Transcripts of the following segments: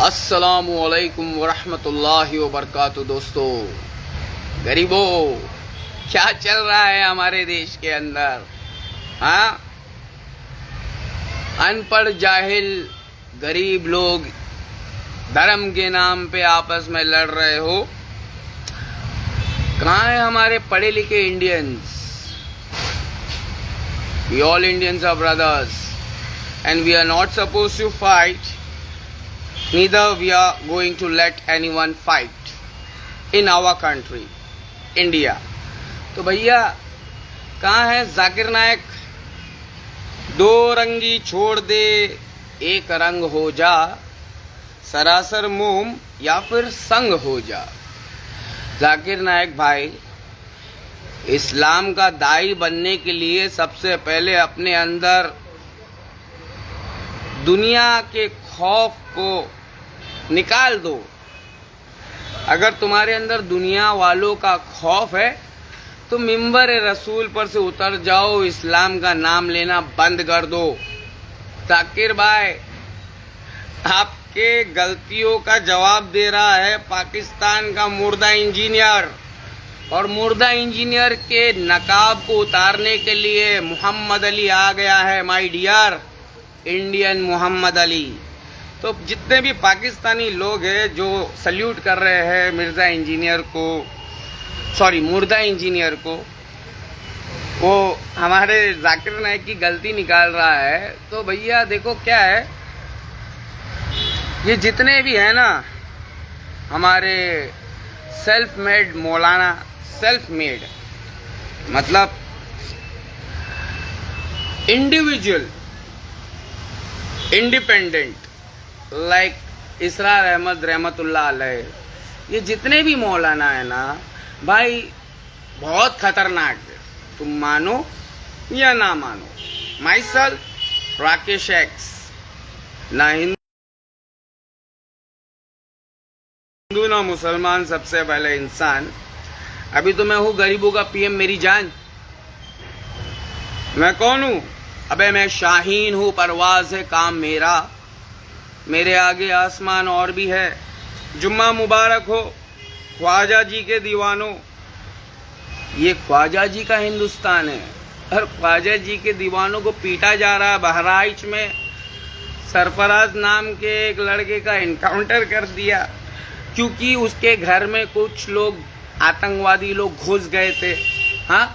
अस्सलामुअलैकुम वरहमतुल्लाहि वबरकातुहू। दोस्तों, गरीबों, क्या चल रहा है हमारे देश के अंदर? हाँ, अनपढ़ जाहिल गरीब लोग धर्म के नाम पे आपस में लड़ रहे हो। कहाँ है हमारे पढ़े लिखे Indians? We all Indians are brothers and we are not supposed to fight. Neither we are going to let anyone fight in our country, India. तो भैया, कहाँ है जाकिर नायक? दो रंगी छोड़ दे, एक रंग हो जा, सरासर मोम या फिर संग हो जा। जाकिर नायक भाई, इस्लाम का दाई बनने के लिए सबसे पहले अपने अंदर दुनिया के खौफ को निकाल दो। अगर तुम्हारे अंदर दुनिया वालों का खौफ है तो मिंबर रसूल पर से उतर जाओ, इस्लाम का नाम लेना बंद कर दो। जाकिर भाई, आपके गलतियों का जवाब दे रहा है पाकिस्तान का मुर्दा इंजीनियर, और मुर्दा इंजीनियर के नकाब को उतारने के लिए मोहम्मद अली आ गया है। My dear Indian Mohammad Ali. तो जितने भी पाकिस्तानी लोग हैं जो सल्यूट कर रहे हैं मुर्दा इंजीनियर को, वो हमारे जाकिर नायक की गलती निकाल रहा है। तो भैया देखो क्या है, ये जितने भी है ना हमारे सेल्फ मेड मौलाना, सेल्फ मेड मतलब इंडिविजुअल, इंडिपेंडेंट, लाइक इसरार अहमद रहमतुल्लाह अलैह, ये जितने भी मौलाना है ना भाई, बहुत खतरनाक है। तुम मानो या ना मानो, माई सेल्फ राकेश एक्स, ना हिंदू ना मुसलमान, सबसे पहले इंसान। अभी तो मैं हूँ गरीबों का पीएम मेरी जान। मैं कौन हूँ? अबे मैं शाहीन हूँ, परवाज है काम मेरा, मेरे आगे आसमान और भी है। जुम्मा मुबारक हो ख्वाजा जी के दीवानों। ये ख्वाजा जी का हिंदुस्तान है और ख्वाजा जी के दीवानों को पीटा जा रहा है। बहराइच में सरफराज नाम के एक लड़के का इनकाउंटर कर दिया क्योंकि उसके घर में कुछ लोग, आतंकवादी लोग घुस गए थे। हाँ,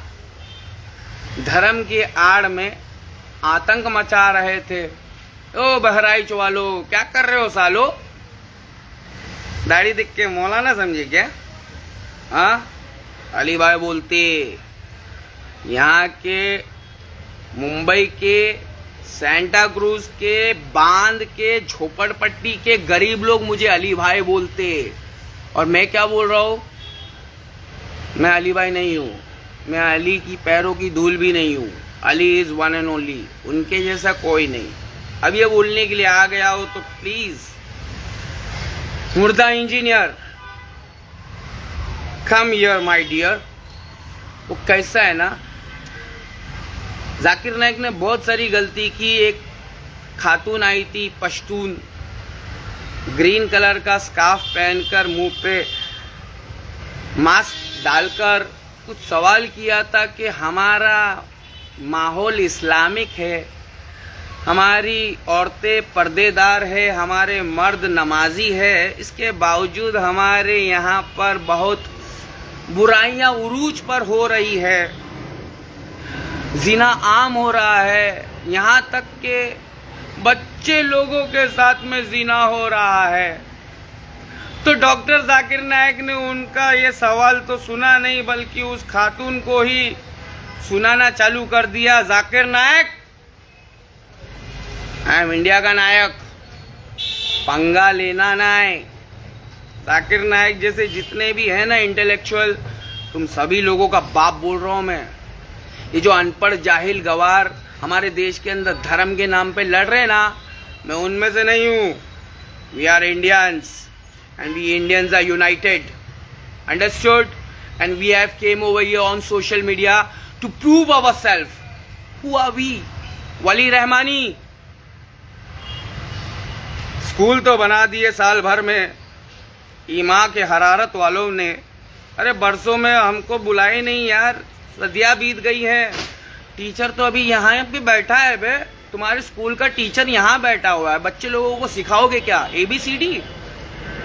धर्म की आड़ में आतंक मचा रहे थे। ओ बहराइच वालों, क्या कर रहे हो सालो? दाढ़ी दिख के मौलाना समझे क्या? हाँ, अली भाई बोलते, यहाँ के मुंबई के सेंटा क्रूज के बांध के झोपड़पट्टी के गरीब लोग मुझे अली भाई बोलते। और मैं क्या बोल रहा हूँ? मैं अली भाई नहीं हूँ, मैं अली की पैरों की धूल भी नहीं हूँ। Ali is one and only, उनके जैसा कोई नहीं। अब ये बोलने के लिए आ गया हो तो प्लीज मुर्दा engineer, come here my dear. वो कैसा है ना, जाकिर नायक ने बहुत सारी गलती की। एक खातून आई थी पश्तून, ग्रीन कलर का स्कार्फ पहनकर, मुंह पे मास्क डालकर कुछ सवाल किया था कि हमारा माहौल इस्लामिक है, हमारी औरतें पर्देदार है, हमारे मर्द नमाजी है, इसके बावजूद हमारे यहाँ पर बहुत बुराइयां उरूज पर हो रही है, जिना आम हो रहा है, यहाँ तक के बच्चे लोगों के साथ में जिना हो रहा है। तो डॉक्टर जाकिर नायक ने उनका ये सवाल तो सुना नहीं, बल्कि उस खातून को ही सुनाना चालू कर दिया। जाकिर नायक, आई एम इंडिया का नायक, पंगा लेना नहीं। जाकिर नायक जैसे जितने भी है ना इंटेलेक्चुअल, तुम सभी लोगों का बाप बोल रहा हूं मैं। ये जो अनपढ़ जाहिल गवार हमारे देश के अंदर धर्म के नाम पे लड़ रहे ना, मैं उनमें से नहीं हूं। We are Indians and we Indians are united, understood? And we have came over here on social media to prove ourselves. Who are we? Wali Rahmani, school तो बना दिए साल भर में ईमा के हरारत वालों ने। अरे बरसों में हमको बुलाए नहीं यार, सदियाँ बीत गई है। टीचर तो अभी यहाँ पे बैठा है बे, तुम्हारे स्कूल का टीचर यहाँ बैठा हुआ है। बच्चे लोगों को सिखाओगे क्या ABCD?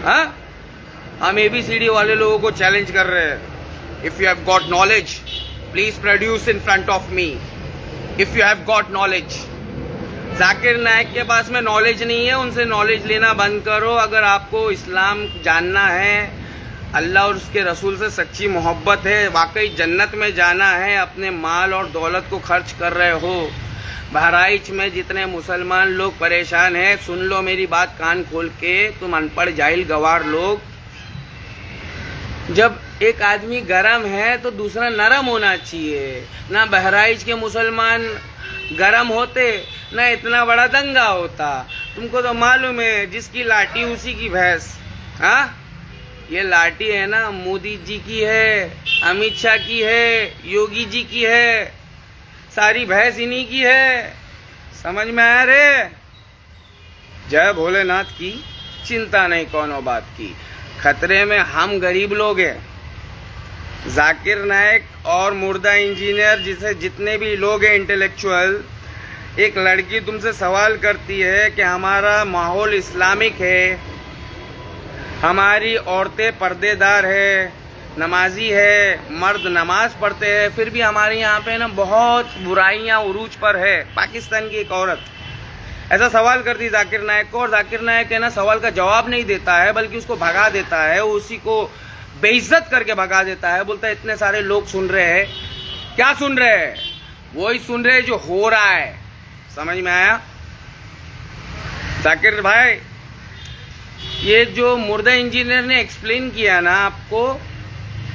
हाँ, हम ABCD वाले लोगों को चैलेंज कर रहे हैं। If you have got knowledge please produce in front of me. If you have got knowledge. Zakir Naik के पास में नॉलेज नहीं है, उनसे नॉलेज लेना बंद करो। अगर आपको इस्लाम जानना है, अल्लाह और उसके रसूल से सच्ची मोहब्बत है, वाकई जन्नत में जाना है, अपने माल और दौलत को खर्च कर रहे हो। बहराइच में जितने मुसलमान लोग परेशान हैं, सुन लो मेरी बात कान खोल के, तुम अनपढ़ जाहिल गवार लोग। जब एक आदमी गरम है तो दूसरा नरम होना चाहिए। ना बहराइच के मुसलमान गरम होते, ना इतना बड़ा दंगा होता। तुमको तो मालूम है, जिसकी लाठी उसी की भैंस। हाँ, ये लाठी है ना मोदी जी की है, अमित शाह की है, योगी जी की है, सारी भैंस इन्हीं की है। समझ में आया रे? जय भोलेनाथ की, चिंता नहीं कोनो बात की। खतरे में हम गरीब लोग हैं। जाकिर नायक और मुर्दा इंजीनियर जिसे जितने भी लोग हैं इंटेलेक्चुअल, एक लड़की तुमसे सवाल करती है कि हमारा माहौल इस्लामिक है, हमारी औरतें पर्देदार है, नमाजी है, मर्द नमाज पढ़ते हैं, फिर भी हमारे यहाँ पे ना बहुत बुराइयाँ उरूज पर है। पाकिस्तान की एक औरत ऐसा सवाल करती जाकिर नायक को, और जाकिर नायक है ना सवाल का जवाब नहीं देता है, बल्कि उसको भगा देता है, उसी को बेइज्जत करके भगा देता है। बोलता है इतने सारे लोग सुन रहे हैं। क्या सुन रहे हैं? वही सुन रहे हैं जो हो रहा है। समझ में आया? जाकिर भाई, ये जो मुर्दा इंजीनियर ने एक्सप्लेन किया ना आपको,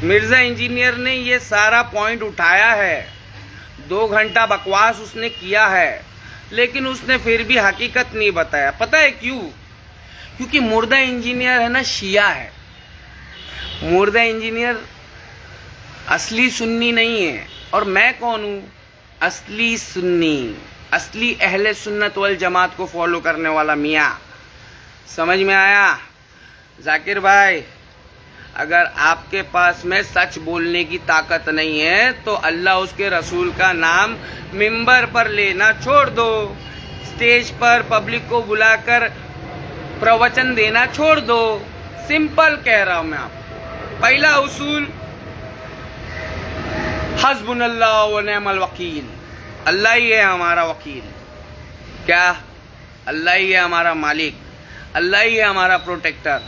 मिर्जा इंजीनियर ने ये सारा पॉइंट उठाया है। 2 घंटा बकवास उसने किया है, लेकिन उसने फिर भी हकीकत नहीं बताया। पता है क्यों? क्योंकि मुर्दा इंजीनियर है ना शिया है। मुर्दा इंजीनियर असली सुन्नी नहीं है। और मैं कौन हूँ? असली सुन्नी, असली अहले सुन्नत वल जमात को फॉलो करने वाला मियाँ। समझ में आया? जाकिर भाई, अगर आपके पास में सच बोलने की ताकत नहीं है तो अल्लाह उसके रसूल का नाम मिंबर पर लेना छोड़ दो। स्टेज पर पब्लिक को बुलाकर प्रवचन देना छोड़ दो। सिंपल कह रहा हूं मैं आपको। पहला उसूल, हस्बुनल्लाह व निअमल वकील। अल्लाह ही है हमारा वकील। क्या? अल्लाह ही है हमारा मालिक, अल्लाह ही है हमारा प्रोटेक्टर।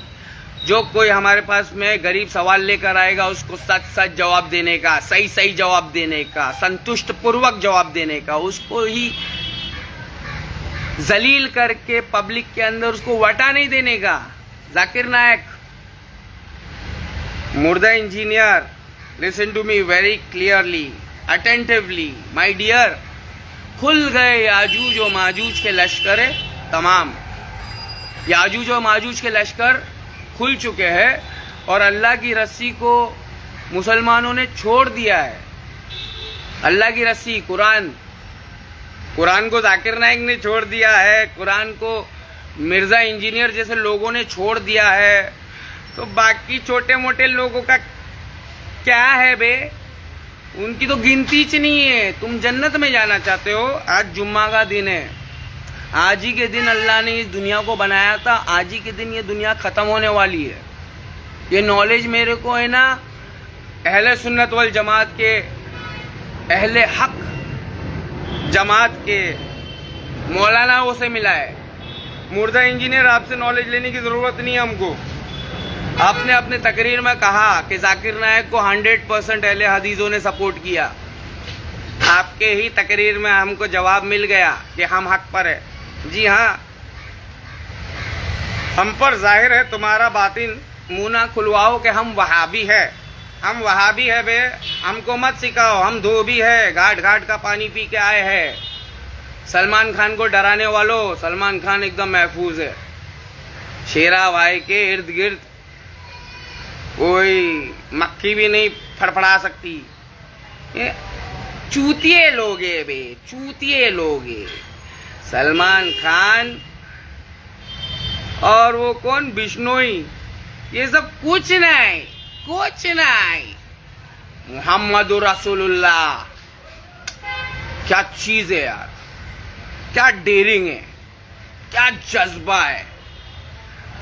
जो कोई हमारे पास में गरीब सवाल लेकर आएगा, उसको सच सच जवाब देने का, सही सही जवाब देने का, संतुष्ट पूर्वक जवाब देने का, उसको ही जलील करके पब्लिक के अंदर उसको वटा नहीं देने का। जाकिर नायक, मुर्दा engineer, listen to me very clearly, attentively my dear. खुल गए याजूज और माजूज के लश्कर तमाम। याजूज और माजूज के लश्कर खुल चुके हैं और अल्लाह की रस्सी को मुसलमानों ने छोड़ दिया है। अल्लाह की रस्सी कुरान, कुरान को जाकिर नायक ने छोड़ दिया है, कुरान को मिर्जा इंजीनियर जैसे लोगों ने छोड़ दिया है। तो बाकी छोटे मोटे लोगों का क्या है बे? उनकी तो गिनती च नहीं है। तुम जन्नत में जाना चाहते हो? आज जुम्मा का दिन है। आज ही के दिन अल्लाह ने इस दुनिया को बनाया था। आज ही के दिन ये दुनिया ख़त्म होने वाली है। ये नॉलेज मेरे को है ना अहले सुन्नत वल जमात के, अहले हक जमात के मौलानाओं से मिला है। मुर्दा इंजीनियर, आपसे नॉलेज लेने की ज़रूरत नहीं है हमको। आपने अपने तकरीर में कहा कि जाकिर नायक को 100% अहले हदीसों ने सपोर्ट किया। आपके ही तकरीर में हमको जवाब मिल गया कि हम हक पर है। जी हाँ, हम पर जाहिर है, तुम्हारा बातिन मुँह ना खुलवाओ कि हम वहाबी है। हम वहाबी है बे, हमको मत सिखाओ। हम धोबी है, घाट घाट का पानी पी के आए हैं। सलमान खान को डराने वालों, सलमान खान एकदम महफूज है। शेरा भाई के इर्द गिर्द कोई मक्खी भी नहीं फड़फड़ा सकती। ये चूतिए लोग है बे, चूतिए लोग है। सलमान खान और वो कौन, बिश्नोई, ये सब कुछ नहीं, कुछ नहीं। मुहम्मदुर रसूलुल्लाह, क्या चीज है यार, क्या डेयरिंग है, क्या जज्बा है।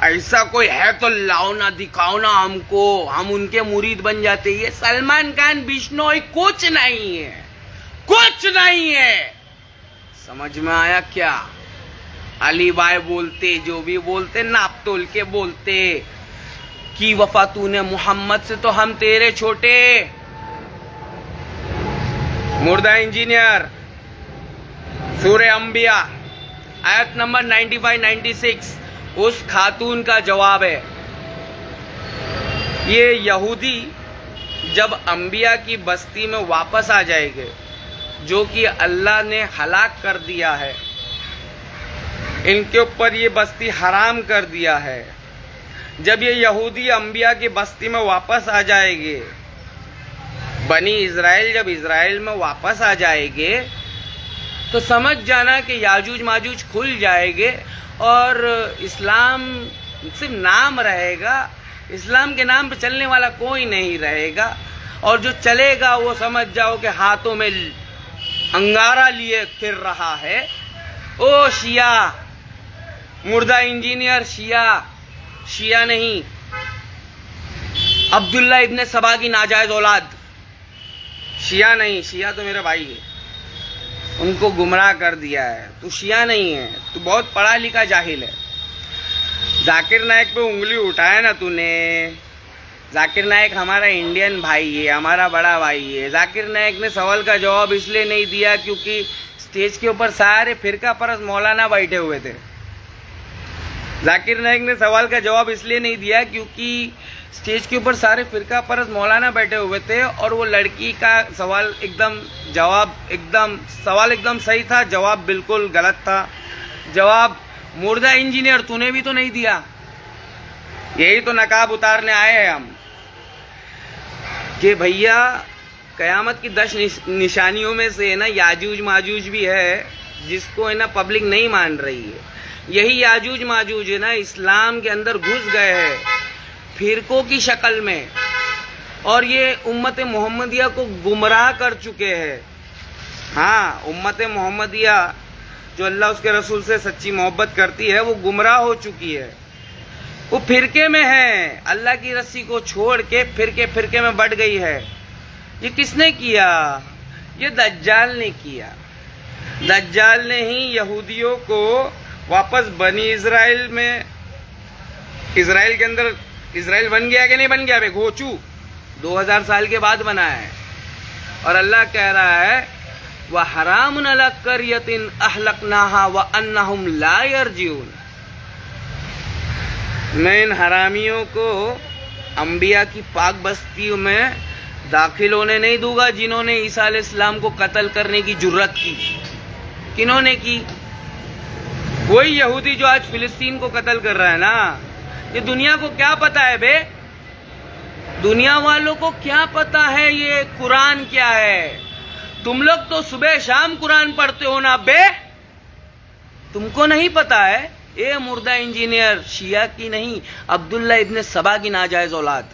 ऐसा कोई है तो लाओ ना, दिखाओ ना हमको, हम उनके मुरीद बन जाते। ये सलमान खान, बिश्नोई कुछ नहीं है, कुछ नहीं है। समझ में आया क्या? अली भाई बोलते, जो भी बोलते, नाप तोल के बोलते कि वफा तूने मोहम्मद से, तो हम तेरे छोटे। मुर्दा इंजीनियर, सूरे अंबिया आयत नंबर 95-96 उस खातून का जवाब है। ये यहूदी जब अंबिया की बस्ती में वापस आ जाएंगे, जो कि अल्लाह ने हलाक कर दिया है, इनके ऊपर ये बस्ती हराम कर दिया है, जब ये यहूदी अंबिया की बस्ती में वापस आ जाएंगे, बनी इज़राइल जब इज़राइल में वापस आ जाएंगे, तो समझ जाना कि याजूज माजूज खुल जाएंगे और इस्लाम सिर्फ नाम रहेगा, इस्लाम के नाम पे चलने वाला कोई नहीं रहेगा। और जो चलेगा वो समझ जाओ कि हाथों में अंगारा लिए फिर रहा है। ओ शिया, मुर्दा इंजीनियर, शिया, शिया नहीं, अब्दुल्ला इब्ने सबा की नाजायज औलाद, शिया नहीं। शिया तो मेरा भाई है, उनको गुमराह कर दिया है। तू शिया नहीं है, तू बहुत पढ़ा लिखा जाहिल है। जाकिर नायक पे उंगली उठाया ना तूने। जाकिर नायक हमारा इंडियन भाई है, हमारा बड़ा भाई है। जाकिर नायक ने सवाल का जवाब इसलिए नहीं दिया क्योंकि स्टेज के ऊपर सारे फिरका परस्त मौलाना बैठे हुए थे। जाकिर नायक ने सवाल का जवाब इसलिए नहीं दिया क्योंकि स्टेज के ऊपर सारे फिरका परस्त मौलाना बैठे हुए थे और वो लड़की का सवाल एकदम सही था, जवाब बिल्कुल गलत था। जवाब मुर्दा इंजीनियर तूने भी तो नहीं दिया। यही तो नकाब उतारने आए हैं हम कि भैया कयामत की 10 निशानियों में से है ना याजूज माजूज भी है, जिसको है ना पब्लिक नहीं मान रही है। यही याजूज माजूज है ना इस्लाम के अंदर घुस गए हैं फिरकों की शक्ल में, और ये उम्मत मोहम्मदिया को गुमराह कर चुके हैं। हाँ, उम्मत मोहम्मदिया जो अल्लाह उसके रसूल से सच्ची मोहब्बत करती है वो गुमराह हो चुकी है, वो फिरके में है, अल्लाह की रस्सी को छोड़ के फिरके में बढ़ गई है। ये किसने किया? ये दज्जाल ने किया। दज्जाल ने ही यहूदियों को वापस बनी इज़राइल में, इज़राइल के अंदर, इज़राइल बन गया कि नहीं बन गया बे घोचू, 2000 साल के बाद बना है। और अल्लाह कह रहा है व हरामुन अला कर्यतिन अहलकनाहा व अन्नहुम ला यरजिऊन। मैं इन हरामियों को अंबिया की पाक बस्तियों में दाखिल होने नहीं दूंगा जिन्होंने ईसा अलैहिस्सलाम को कत्ल करने की जुर्रत की। किन्होंने की? वही यहूदी जो आज फिलिस्तीन को कत्ल कर रहा है ना। ये दुनिया को क्या पता है बे? दुनिया वालों को क्या पता है ये कुरान क्या है? तुम लोग तो सुबह शाम कुरान पढ़ते हो ना बे, तुमको नहीं पता है? ए मुर्दा इंजीनियर, शिया की नहीं, अब्दुल्ला इब्ने सबा की नाजायज औलाद।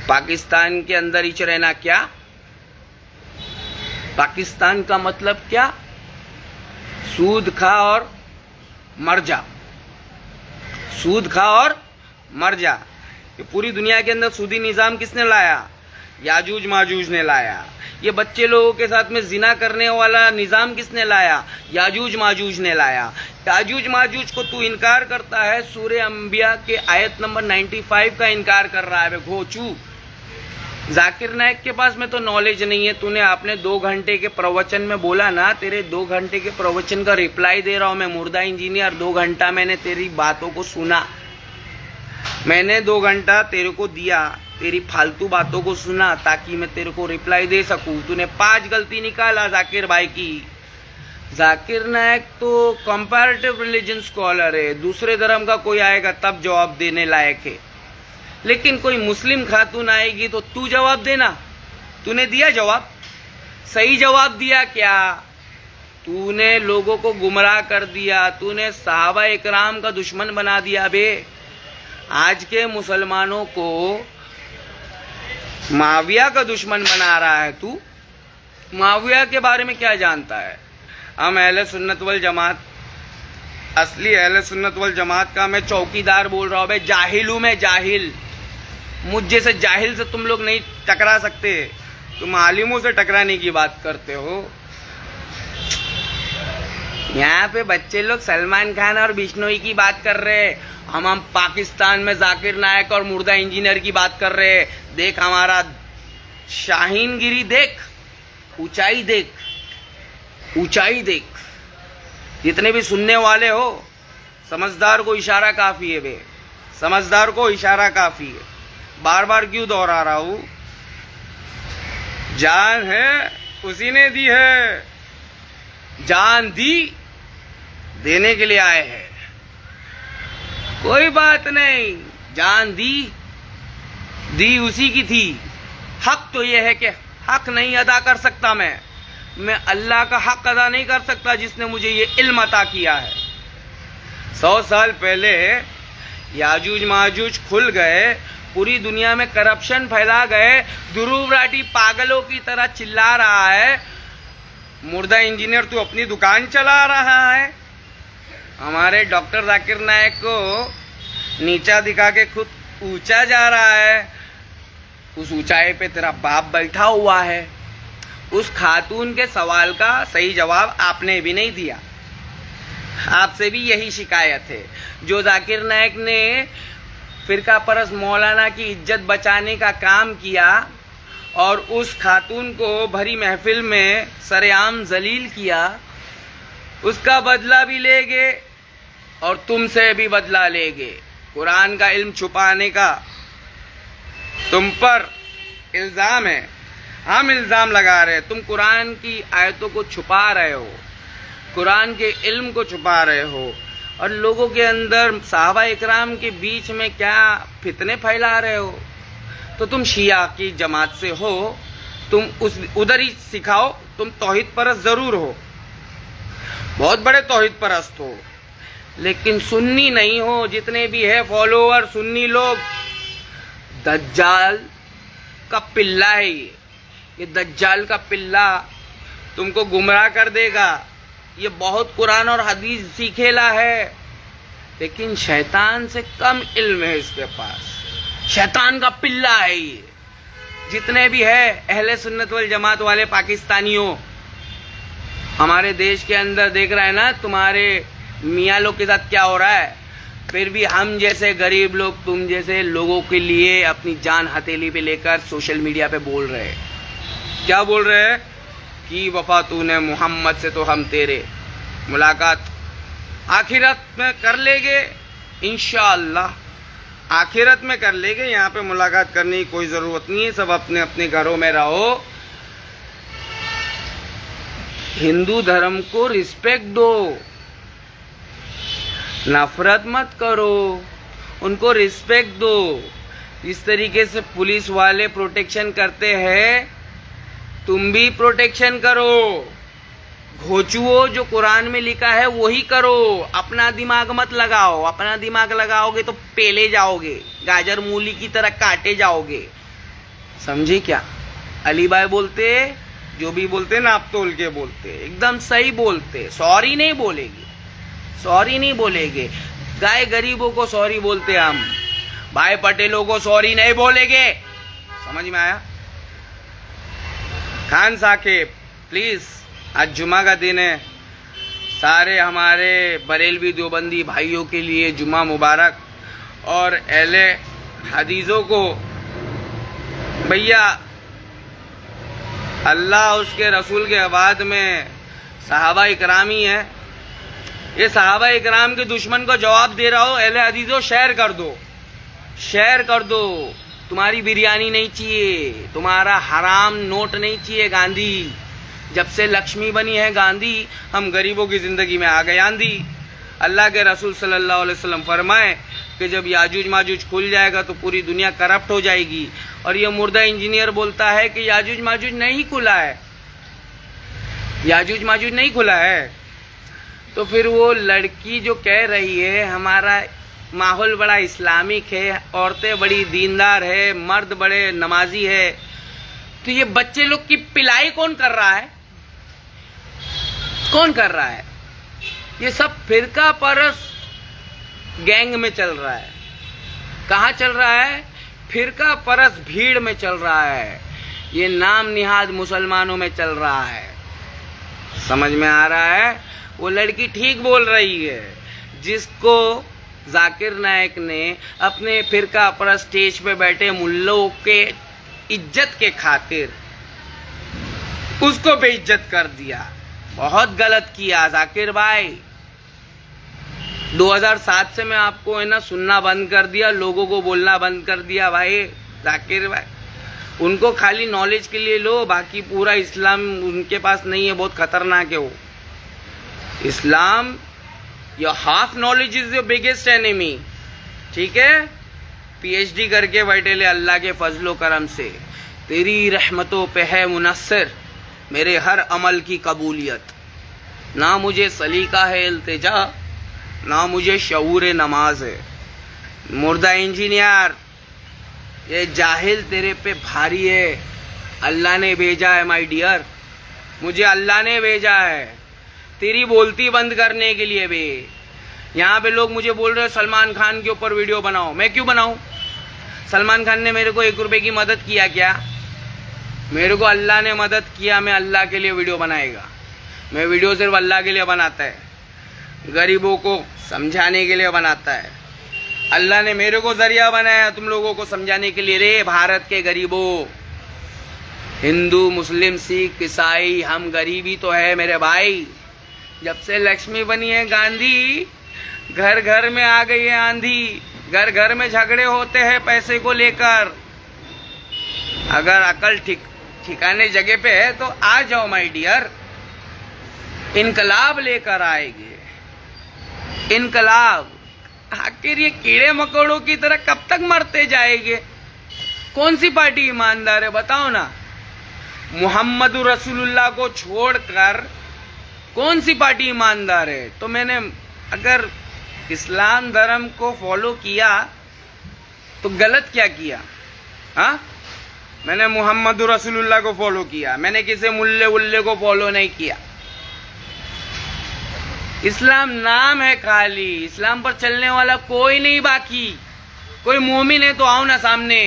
पाकिस्तान के अंदर ही रहना क्या? पाकिस्तान का मतलब क्या? सूद खा और मर जा, सूद खा और मर जा। ये पूरी दुनिया के अंदर सूदी निजाम किसने लाया? याजूज माजूज ने लाया। ये बच्चे लोगों के साथ में जिना करने वाला निजाम किसने लाया? याजूज माजूज ने लाया। याजूज माजूज को तू इनकार करता है, सूरे अंबिया के आयत नंबर 95 का इनकार कर रहा है घोचू। जाकिर नायक के पास में तो नॉलेज नहीं है। तूने आपने 2 घंटे के प्रवचन में बोला ना, तेरे 2 घंटे के प्रवचन का रिप्लाई दे रहा हूं मैं मुर्दा इंजीनियर। 2 घंटा मैंने तेरी बातों को सुना, मैंने 2 घंटा तेरे को दिया, तेरी फालतू बातों को सुना ताकि मैं तेरे को रिप्लाई दे सकूं। तूने 5 गलती निकाला जाकिर भाई की। जाकिर नायक तो कंपैरेटिव रिलीजन स्कॉलर है, दूसरे धर्म का कोई आएगा तब जवाब देने लायक है। लेकिन कोई मुस्लिम खातून आएगी तो तू जवाब देना। तूने दिया जवाब? सही जवाब दिया क्या? तूने लोगों को गुमराह कर दिया, तूने सहाबा इकराम का दुश्मन बना दिया बे। आज के मुसलमानों को मुआविया का दुश्मन बना रहा है तू। मुआविया के बारे में क्या जानता है? हम अहले सुन्नत वल जमात, असली अहले सुन्नत वल जमात का मैं चौकीदार बोल रहा हूँ बे। जाहिल हूँ मैं, जाहिल। मुझ जैसे जाहिल से तुम लोग नहीं टकरा सकते, तुम आलिमों से टकराने की बात करते हो। यहाँ पे बच्चे लोग सलमान खान और बिश्नोई की बात कर रहे हैं, हम पाकिस्तान में जाकिर नायक और मुर्दा इंजीनियर की बात कर रहे हैं। देख हमारा शाहीनगिरी, देख ऊंचाई, देख ऊंचाई, देख। जितने भी सुनने वाले हो, समझदार को इशारा काफी है बे, समझदार को इशारा काफी है। बार बार क्यों दोहरा रहा हूं? जान है उसी ने दी है, जान दी देने के लिए आए हैं। कोई बात नहीं, जान दी उसी की थी। हक तो यह है कि हक नहीं अदा कर सकता मैं अल्लाह का हक अदा नहीं कर सकता जिसने मुझे ये इल्म अता किया है। 100 साल पहले याजूज माजूज खुल गए, पूरी दुनिया में करप्शन फैला गए, ध्रुव राठी पागलों की तरह चिल्ला रहा है। मुर्दा इंजीनियर तू अपनी दुकान चला रहा है। हमारे डॉक्टर जाकिर नायक को नीचा दिखा के खुद ऊंचा जा रहा है। उस ऊंचाई पे तेरा बाप बैठा हुआ है। उस खातून के सवाल का सही जवाब आपने भी नहीं दिया। आपसे भी यही शिकायत है। जो जाकिर नायक ने फिरका परस्त मौलाना की इज्जत बचाने का काम किया और उस खातून को भरी महफिल में सरेआम जलील किया, उसका बदला भी लेंगे और तुमसे भी बदला लेंगे। कुरान का इल्म छुपाने का तुम पर इल्जाम है, हम इल्जाम लगा रहे हैं। तुम कुरान की आयतों को छुपा रहे हो, कुरान के इल्म को छुपा रहे हो और लोगों के अंदर सहाबा इकराम के बीच में क्या फितने फैला रहे हो। तो तुम शिया की जमात से हो, तुम उधर ही सिखाओ। तुम तौहीद परस्त जरूर हो, बहुत बड़े तौहीद परस्त हो, लेकिन सुन्नी नहीं हो। जितने भी है फॉलोअर सुन्नी लोग, दज्जाल का पिल्ला है ये दज्जाल का पिल्ला तुमको गुमराह कर देगा। ये बहुत कुरान और हदीस सीखेला है, लेकिन शैतान से कम इल्म है इसके पास। शैतान का पिल्ला है ये। जितने भी है अहले सुन्नत वल जमात वाले पाकिस्तानियों, हमारे देश के अंदर देख रहे हैं ना तुम्हारे मियाँ लोग के साथ क्या हो रहा है। फिर भी हम जैसे गरीब लोग, तुम जैसे लोगों के लिए अपनी जान हथेली पे लेकर सोशल मीडिया पे बोल रहे हैं। क्या बोल रहे हैं कि वफा तूने मोहम्मद से तो हम तेरे, मुलाकात आखिरत में कर लेंगे इंशाअल्लाह। आखिरत में कर लेंगे, यहाँ पे मुलाकात करने की कोई ज़रूरत नहीं है। सब अपने अपने घरों में रहो। हिंदू धर्म को रिस्पेक्ट दो, नफरत मत करो, उनको रिस्पेक्ट दो। इस तरीके से पुलिस वाले प्रोटेक्शन करते हैं, तुम भी प्रोटेक्शन करो। घोचुओ, जो कुरान में लिखा है वही करो। अपना दिमाग मत लगाओ, अपना दिमाग लगाओगे तो पेले जाओगे, गाजर मूली की तरह काटे जाओगे। समझे क्या? अली भाई बोलते, जो भी बोलते ना, आप तोल के बोलते, एकदम सही बोलते। सॉरी नहीं बोलेगी, सॉरी नहीं बोलेंगे। गाय गरीबों को सॉरी बोलते हम, भाई पटेलों को सॉरी नहीं बोलेंगे। समझ में आया? खान साकिब प्लीज, आज जुमा का दिन है, सारे हमारे बरेलवी देवबंदी भाइयों के लिए जुमा मुबारक। और अहले हदीसों को भैया, अल्लाह उसके रसूल के बाद में सहाबा इकराम ही है। ये सहाबा इकराम के दुश्मन को जवाब दे रहा हो। अहले हदीसों शेयर कर दो, शेयर कर दो। तुम्हारी बिरयानी नहीं चाहिए, तुम्हारा हराम नोट नहीं चाहिए गांधी। जब से लक्ष्मी बनी है गांधी, हम गरीबों की जिंदगी में आ गए आंधी। अल्लाह के रसूल सल्लल्लाहु अलैहि वसल्लम फरमाए कि जब याजूज माजूज खुल जाएगा तो पूरी दुनिया करप्ट हो जाएगी। और ये मुर्दा इंजीनियर बोलता है कि याजूज माजूज नहीं खुला है। याजूज माजूज नहीं खुला है। तो फिर वो लड़की जो कह रही है हमारा माहौल बड़ा इस्लामिक है, औरतें बड़ी दीनदार है, मर्द बड़े नमाजी है, तो ये बच्चे लोग की पिलाई कौन कर रहा है? कौन कर रहा है? ये सब फिरका परस्त गैंग में चल रहा है। कहाँ चल रहा है? फिरका परस्त भीड़ में चल रहा है। ये नाम निहाद मुसलमानों में चल रहा है। समझ में आ रहा है? वो लड़की ठीक बोल रही है। जिसको जाकिर नायक ने अपने फिरका परस्त स्टेज पे बैठे मुल्लों के इज्जत के खातिर उसको बेइज्जत कर दिया, बहुत गलत किया जाकिर भाई। 2007 से मैं आपको है ना सुनना बंद कर दिया, लोगों को बोलना बंद कर दिया भाई। जाकिर भाई उनको खाली नॉलेज के लिए लो, बाकी पूरा इस्लाम उनके पास नहीं है, बहुत खतरनाक है वो Islam. Your half knowledge is your biggest enemy. ठीक है, पीएचडी करके बैठे ले अल्लाह के फजलो करम से, तेरी रहमतों पे है मुनस्सिर मेरे हर अमल की कबूलियत। ना मुझे सलीका है इल्तिजा, ना मुझे शऊर नमाज है। मुर्दा इंजीनियर, ये जाहिल तेरे पे भारी है। अल्लाह ने भेजा है माय डियर, मुझे अल्लाह ने भेजा है तेरी बोलती बंद करने के लिए भी। यहाँ पे लोग मुझे बोल रहे हैं सलमान खान के ऊपर वीडियो बनाओ। मैं क्यों बनाऊं? सलमान खान ने मेरे को 1 रुपए की मदद किया क्या? मेरे को अल्लाह ने मदद किया, मैं अल्लाह के लिए वीडियो बनाएगा। मैं वीडियो सिर्फ अल्लाह के लिए बनाता है, गरीबों को समझाने के लिए बनाता है। अल्लाह ने मेरे को जरिया बनाया तुम लोगों को समझाने के लिए। रे भारत के गरीबों, हिंदू मुस्लिम सिख ईसाई, हम गरीबी तो है मेरे भाई। जब से लक्ष्मी बनी है गांधी, घर घर में आ गई है आंधी, घर घर में झगड़े होते हैं पैसे को लेकर। अगर अकल ठिकाने जगह पे है तो आ जाओ माय डियर, इनकलाब लेकर आएंगे इनकलाब। आखिर ये कीड़े मकोड़ों की तरह कब तक मरते जाएंगे? कौन सी पार्टी ईमानदार है बताओ ना? मोहम्मद रसूलुल्लाह को छोड़कर कौन सी पार्टी ईमानदार है? तो मैंने अगर इस्लाम धर्म को फॉलो किया तो गलत क्या किया? हाँ, मैंने मोहम्मद रसूलुल्लाह को फॉलो किया, मैंने किसी मुल्ले उल्ले को फॉलो नहीं किया। इस्लाम नाम है खाली, इस्लाम पर चलने वाला कोई नहीं बाकी। कोई मोमिन है तो आओ ना सामने।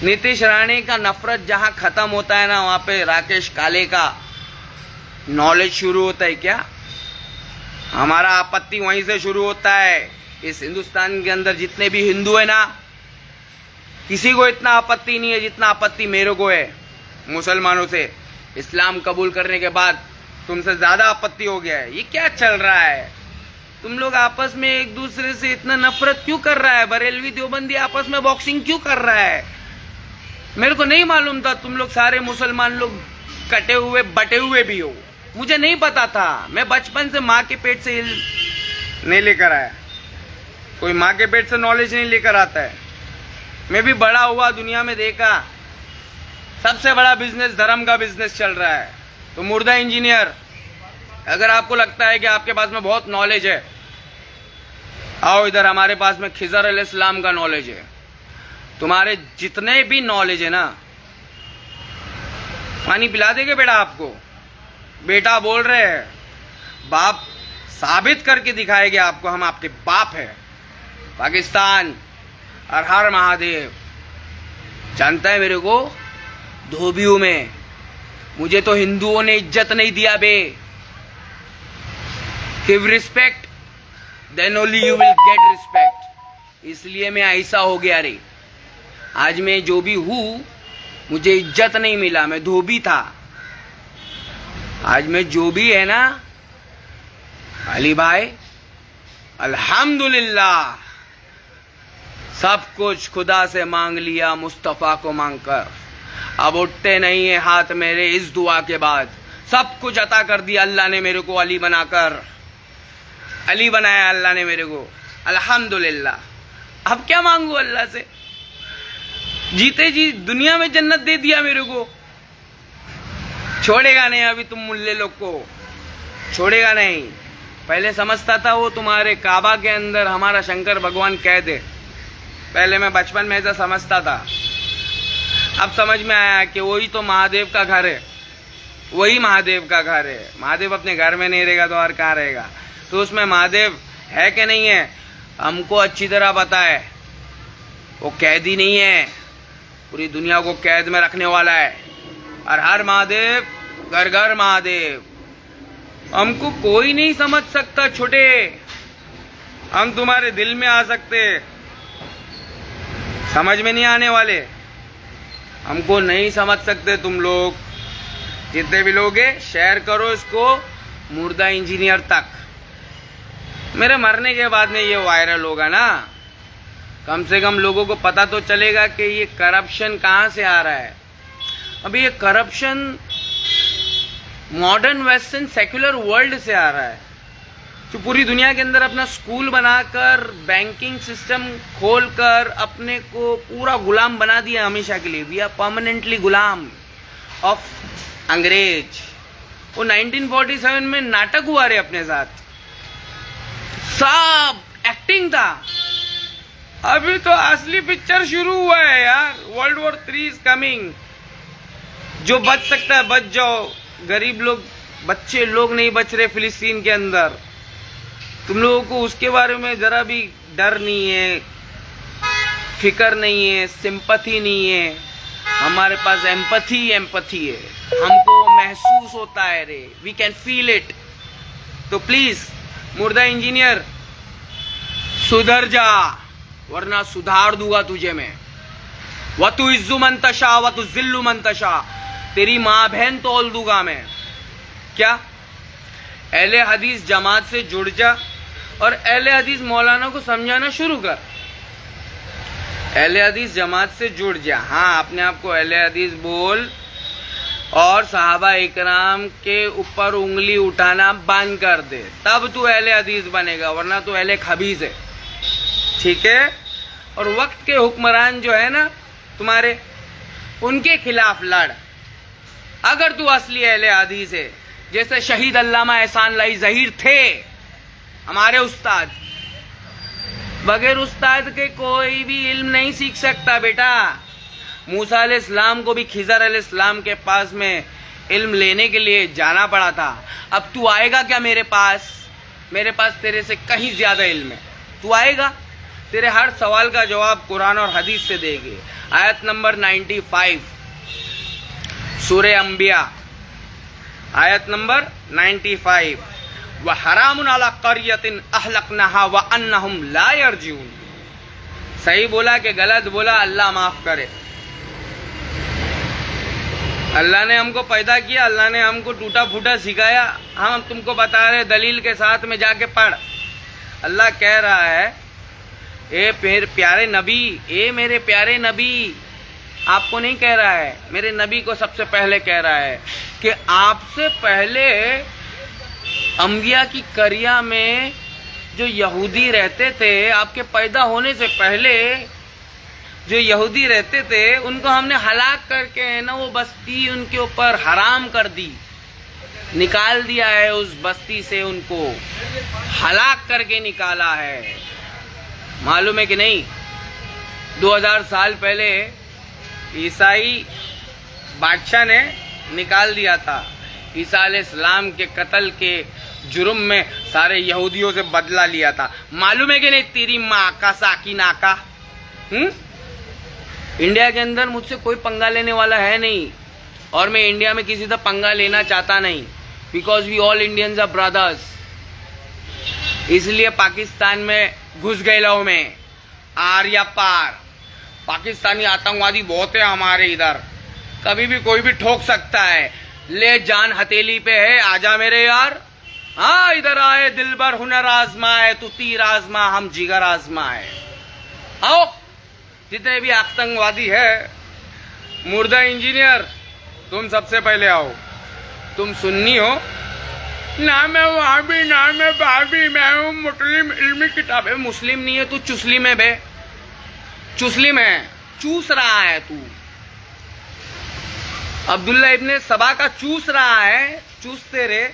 नीतीश राणे का नफरत जहां खत्म होता है ना, वहां पे राकेश काले का नॉलेज शुरू होता है क्या? हमारा आपत्ति वहीं से शुरू होता है। इस हिंदुस्तान के अंदर जितने भी हिंदू है ना, किसी को इतना आपत्ति नहीं है जितना आपत्ति मेरे को है मुसलमानों से। इस्लाम कबूल करने के बाद तुमसे ज्यादा आपत्ति हो गया है। ये क्या चल रहा है? तुम लोग आपस में एक दूसरे से इतना नफरत क्यों कर रहा है? बरेलवी देवबंदी आपस में बॉक्सिंग क्यों कर रहा है? मेरे को नहीं मालूम था तुम लोग सारे मुसलमान लोग कटे हुए बटे हुए भी हो। मुझे नहीं पता था। मैं बचपन से माँ के पेट से नहीं लेकर आया। कोई माँ के पेट से नॉलेज नहीं लेकर आता है। मैं भी बड़ा हुआ, दुनिया में देखा, सबसे बड़ा बिजनेस धर्म का बिजनेस चल रहा है। तो मुर्दा इंजीनियर, अगर आपको लगता है कि आपके पास में बहुत नॉलेज है, आओ इधर, हमारे पास में खिजर अलैहिस्सलाम का नॉलेज है। तुम्हारे जितने भी नॉलेज है ना, पानी पिला देंगे बेटा आपको। बेटा बोल रहे हैं, बाप साबित करके दिखाएंगे आपको, हम आपके बाप है। पाकिस्तान, हर हर महादेव। जानता है मेरे को, धोबियों में मुझे तो हिंदुओं ने इज्जत नहीं दिया बे। Give respect then only you will get respect. इसलिए मैं ऐसा हो गया रे। आज मैं जो भी हूं, मुझे इज्जत नहीं मिला, मैं धोबी था। आज मैं जो भी है ना अली भाई, अल्हम्दुलिल्लाह, सब कुछ खुदा से मांग लिया, मुस्तफा को मांगकर। अब उठते नहीं है हाथ मेरे इस दुआ के बाद। सब कुछ अता कर दिया अल्लाह ने मेरे को, अली बनाकर। अली बनाया अल्लाह ने मेरे को, अल्हम्दुलिल्लाह। अब क्या मांगू अल्लाह से? जीते जी दुनिया में जन्नत दे दिया मेरे को, छोड़ेगा नहीं अभी तुम मुल्ले लोग को, छोड़ेगा नहीं। पहले समझता था वो तुम्हारे काबा के अंदर हमारा शंकर भगवान कैद है। पहले मैं बचपन में ऐसा समझता था, अब समझ में आया कि वही तो महादेव का घर है, वही महादेव का घर है। महादेव अपने घर में नहीं रहेगा तो और कहाँ रहेगा? तो उसमें महादेव है कि नहीं है हमको अच्छी तरह पता है। वो कैदी नहीं है, पूरी दुनिया को कैद में रखने वाला है। और हर महादेव घर घर महादेव। हमको कोई नहीं समझ सकता छोटे, हम तुम्हारे दिल में आ सकते, समझ में नहीं आने वाले। हमको नहीं समझ सकते तुम लोग। जितने भी लोग हैं शेयर करो इसको मुर्दा इंजीनियर तक। मेरे मरने के बाद में ये वायरल होगा ना, कम से कम लोगों को पता तो चलेगा कि ये करप्शन कहाँ से आ रहा है। अभी ये corruption modern western secular world से आ रहा है, जो पूरी दुनिया के अंदर अपना स्कूल बनाकर बैंकिंग सिस्टम खोलकर अपने को पूरा गुलाम बना दिया हमेशा के लिए। वी आर परमानेंटली गुलाम ऑफ अंग्रेज। वो 1947 में नाटक हुआ रे अपने साथ, सब एक्टिंग था। अभी तो असली पिक्चर शुरू हुआ है यार। World war 3 is coming. जो बच सकता है बच जाओ। गरीब लोग, बच्चे लोग नहीं बच रहे फिलिस्तीन के अंदर। तुम लोगों को उसके बारे में जरा भी डर नहीं है, फिक्र नहीं है, सिंपैथी नहीं है। हमारे पास एम्पैथी है, हमको महसूस होता है रे, वी कैन फील इट। तो प्लीज मुर्दा इंजीनियर सुधर जा, वरना सुधार दूंगा तुझे मैं। व तु इज्जु मंतशा व तु जिल्लु मंतशा, तेरी माँ बहन तोल दूंगा मैं। क्या? अहले हदीस जमात से जुड़ जा और अहले हदीस मौलाना को समझाना शुरू कर। अहले हदीस जमात से जुड़ जा। हाँ, अपने आप को अहले हदीस बोल और सहाबा इकराम के ऊपर उंगली उठाना बंद कर दे, तब तू अहले हदीस बनेगा, वरना तू अहले खबीज है। ठीक है? और वक्त के हुक्मरान जो है ना तुम्हारे, उनके खिलाफ लड़। अगर तू असली अहले हदीस है, जैसे शहीद अल्लामा एहसान लाई ज़हीर थे हमारे उस्ताद, बगैर उस्ताद के कोई भी इल्म नहीं सीख सकता बेटा। मूसा अलैहिस्सलाम को भी खिज़र अलैहिस्सलाम के पास में इल्म लेने के लिए जाना पड़ा था। अब तू आएगा क्या मेरे पास? मेरे पास तेरे से कहीं ज्यादा इल्म है। तू आएगा, तेरे हर सवाल का जवाब कुरान और हदीस से देंगे। आयत नंबर 95 सूरे अंबिया, आयत नंबर 95, व हरामुन अला क़र्यतिन अहलकनाहा व अन्नहुम ला यरजिऊन। सही बोला कि गलत बोला, अल्लाह माफ करे। अल्लाह ने हमको पैदा किया, अल्लाह ने हमको टूटा फूटा सिखाया, हम तुमको बता रहे दलील के साथ में जाके पढ़। अल्लाह कह रहा है, ए प्यारे नबी, ए मेरे प्यारे नबी, आपको नहीं कह रहा है, मेरे नबी को सबसे पहले कह रहा है कि आपसे पहले अंबिया की करिया में जो यहूदी रहते थे, आपके पैदा होने से पहले जो यहूदी रहते थे, उनको हमने हलाक करके है ना वो बस्ती उनके ऊपर हराम कर दी, निकाल दिया है उस बस्ती से, उनको हलाक करके निकाला है। मालूम है कि नहीं? 2000 साल पहले ईसाई बादशाह ने निकाल दिया था। ईसा अलैहिस्सलाम के कत्ल के जुर्म में सारे यहूदियों से बदला लिया था। मालूम है कि नहीं? तेरी माँ का साकी नाका। इंडिया के अंदर मुझसे कोई पंगा लेने वाला है नहीं, और मैं इंडिया में किसी से पंगा लेना चाहता नहीं, because we all Indians are brothers. इसलिए पाकिस्तान में घुस गए लो में आर या पार। पाकिस्तानी आतंकवादी बहुत है हमारे इधर, कभी भी कोई भी ठोक सकता है। ले जान हथेली पे है, आजा मेरे यार। हाँ, इधर आए दिलबर, हुनर आजमाए, तू तीर आजमा, हम जिगर आजमाए। आओ, जितने भी आतंकवादी है, मुर्दा इंजीनियर, तुम सबसे पहले आओ। तुम सुन्नी हो ना, मैं वहाबी, ना मैं भाभी, मैं हूँ मुस्लिम। इल्मी किताब है, मुस्लिम नहीं है तू, चुस्लिम है बे, चुस्लिम है, चूस रहा है तू। अब्दुल्ला इब्ने सबा का चूस रहा है, चूसते रहे।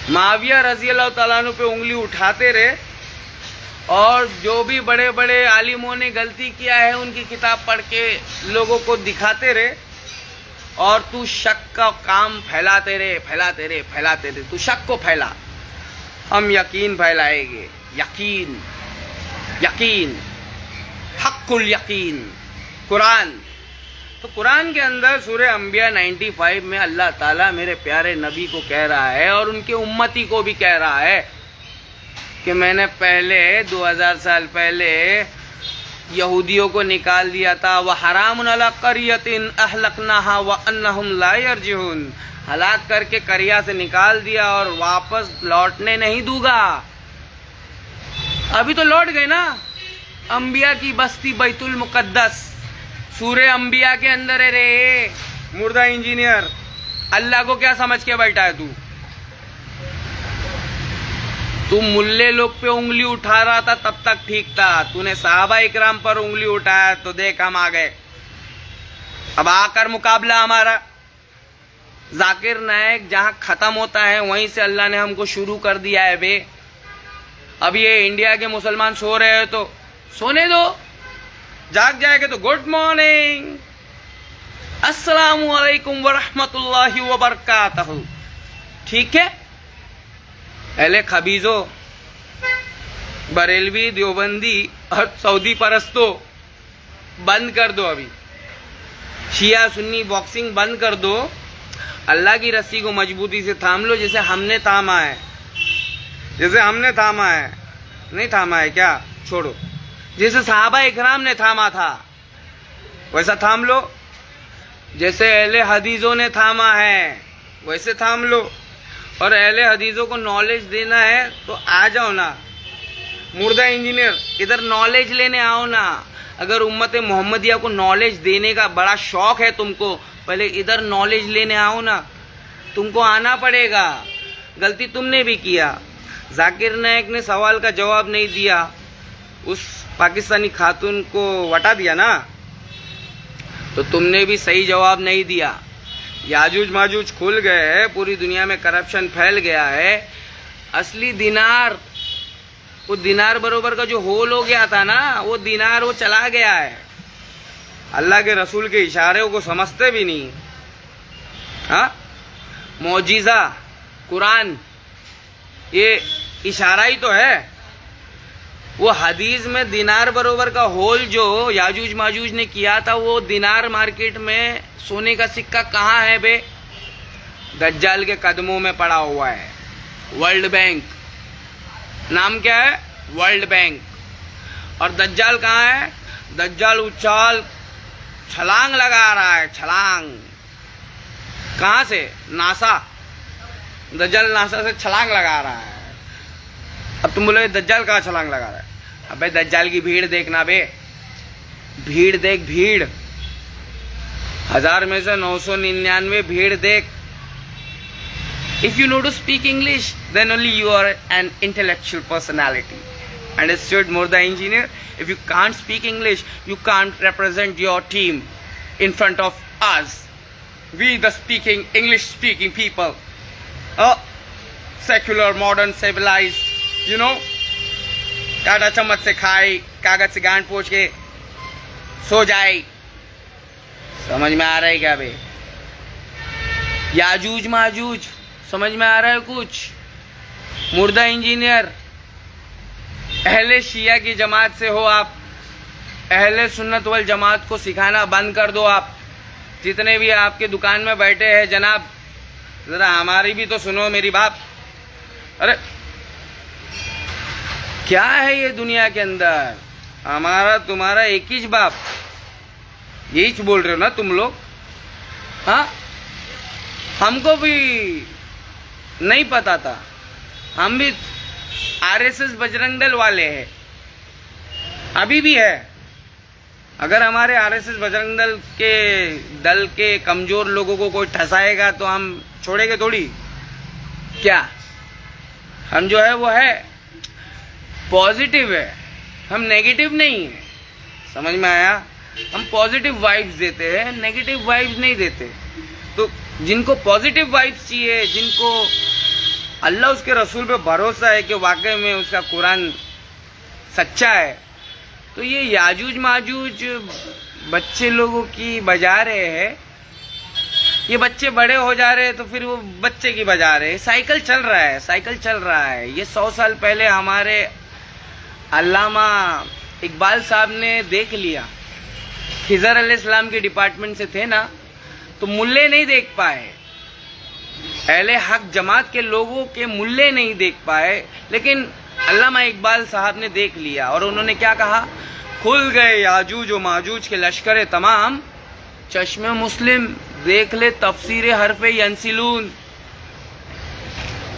माविया रजी अल्लाह तआला अन्हु पे उंगली उठाते रहे, और जो भी बड़े बड़े आलिमों ने गलती किया है उनकी किताब पढ़ के लोगों को दिखाते रहे, और तू शक का काम फैलाते रहे, फैलाते रहे, फैलाते रहे। तू शक को फैला, हम यकीन फैलाएंगे। यकीन, यकीन, हक्कुल यकीन। कुरान, तो कुरान के अंदर सूरह अंबिया 95 में अल्लाह ताला मेरे प्यारे नबी को कह रहा है और उनके उम्मती को भी कह रहा है कि मैंने पहले 2000 साल पहले यहूदियों को निकाल दिया था। वह हरामुन अला क़रियतिन अहलकनाहा व अन्नहुम ला यरजिऊन, हलाक करके करिया से निकाल दिया और वापस लौटने नहीं दूंगा। अभी तो लौट गए ना, अंबिया की बस्ती बैतुल मुकद्दस सूरह अंबिया के अंदर है रे। मुर्दा इंजीनियर, अल्लाह को क्या समझ के बैठा है तू मुल्ले लोग पे उंगली उठा रहा था तब तक ठीक था, तूने साहबा इकराम पर उंगली उठाया तो देख हम आ गए। अब आकर मुकाबला हमारा। जाकिर नायक जहां खत्म होता है वहीं से अल्लाह ने हमको शुरू कर दिया है बे। अब ये इंडिया के मुसलमान सो रहे हैं तो सोने दो, जाग जाएंगे तो गुड मॉर्निंग, अस्सलामु अलैकुम वरहमतुल्लाहि वबरकातहू। ठीक है, अहले खबीजो, बरेलवी, देवबंदी और सऊदी परस्तो बंद कर दो। अभी शिया सुन्नी बॉक्सिंग बंद कर दो। अल्लाह की रस्सी को मजबूती से थाम लो, जैसे हमने थामा है, जैसे हमने थामा है। नहीं थामा है क्या? छोड़ो। जैसे सहाबा इकराम ने थामा था वैसा थाम लो, जैसे अहले हदीजों ने थामा है वैसे थाम लो। और अहले हदीजों को नॉलेज देना है तो आ जाओ ना, मुर्दा इंजीनियर, इधर नॉलेज लेने आओ ना। अगर उम्मत मोहम्मदिया को नॉलेज देने का बड़ा शौक है तुमको, पहले इधर नॉलेज लेने आओ ना। तुमको आना पड़ेगा। गलती तुमने भी किया। जाकिर नायक ने सवाल का जवाब नहीं दिया, उस पाकिस्तानी खातून को वटा दिया ना, तो तुमने भी सही जवाब नहीं दिया। याजूज माजूज खुल गए हैं, पूरी दुनिया में करप्शन फैल गया है। असली दिनार, वो दिनार बरोबर का जो होल हो गया था ना, वो दिनार वो चला गया है। अल्लाह के रसूल के इशारों को समझते भी नहीं। हाँ, मौजिज़ा कुरान ये इशारा ही तो है। वो हदीस में दिनार बरोबर का होल जो याजूज माजूज ने किया था, वो दिनार मार्केट में सोने का सिक्का कहाँ है बे? दज्जाल के कदमों में पड़ा हुआ है। वर्ल्ड बैंक, नाम क्या है? World bank. और दज्जाल कहाँ है? दज्जाल उछाल छलांग लगा रहा है, छलांग। कहाँ से? नासा। दज्जाल नासा से छलांग लगा रहा है। अब तुम बोले दज्जाल कहाँ छलांग लगा रहा है? अबे दज्जाल की भीड़ देखना बे, भीड़ देख, भीड़ 1000 में से 999 भीड़ देख। If you know to speak English, then only you are an intellectual personality. Understood, Murda engineer? If you can't speak English, you can't represent your team in front of us. We the speaking, English speaking people. Secular, modern, civilized, you know? काटा चम्मच से खाए, कागज से गांठ पोंछ के सो जाए। समझ में आ रहा है क्या बे? याजूज माजूज समझ में आ रहा है कुछ? मुर्दा इंजीनियर, अहले शिया की जमात से हो आप, अहले सुन्नत वल जमात को सिखाना बंद कर दो आप। जितने भी आपके दुकान में बैठे हैं जनाब, जरा हमारी भी तो सुनो मेरी बात। अरे क्या है ये दुनिया के अंदर? हमारा तुम्हारा एक ही बाप, यही बोल रहे हो ना तुम लोग? हाँ, हमको भी नहीं पता था, हम भी आरएसएस बजरंग दल वाले हैं, अभी भी है। अगर हमारे आरएसएस बजरंग दल के कमजोर लोगों को कोई ठसाएगा तो हम छोड़ेंगे थोड़ी क्या? हम जो है वो है पॉजिटिव है, हम नेगेटिव नहीं है। समझ में आया? हम पॉजिटिव वाइब्स देते हैं, नेगेटिव वाइब्स नहीं देते। तो जिनको पॉजिटिव वाइब्स चाहिए, जिनको अल्लाह उसके रसूल पे भरोसा है कि वाकई में उसका कुरान सच्चा है, तो ये याजूज माजूज बच्चे लोगों की बजा रहे हैं। ये बच्चे बड़े हो जा रहे हैं तो फिर वो बच्चे की बजा रहे हैं। साइकिल चल रहा है, साइकिल चल रहा है। ये 100 साल पहले हमारे अल्लामा इकबाल साहब ने देख लिया। खिजर अलैहिस्सलाम के डिपार्टमेंट से थे ना, तो मुल्ले नहीं देख पाए, अहले हक जमात के लोगों के मुल्ले नहीं देख पाए, लेकिन अल्लामा इकबाल साहब ने देख लिया। और उन्होंने क्या कहा? खुल गए याजूज व माजूज के लश्कर तमाम, चश्मे मुस्लिम देख ले तफसीर हरफे यंसिलून।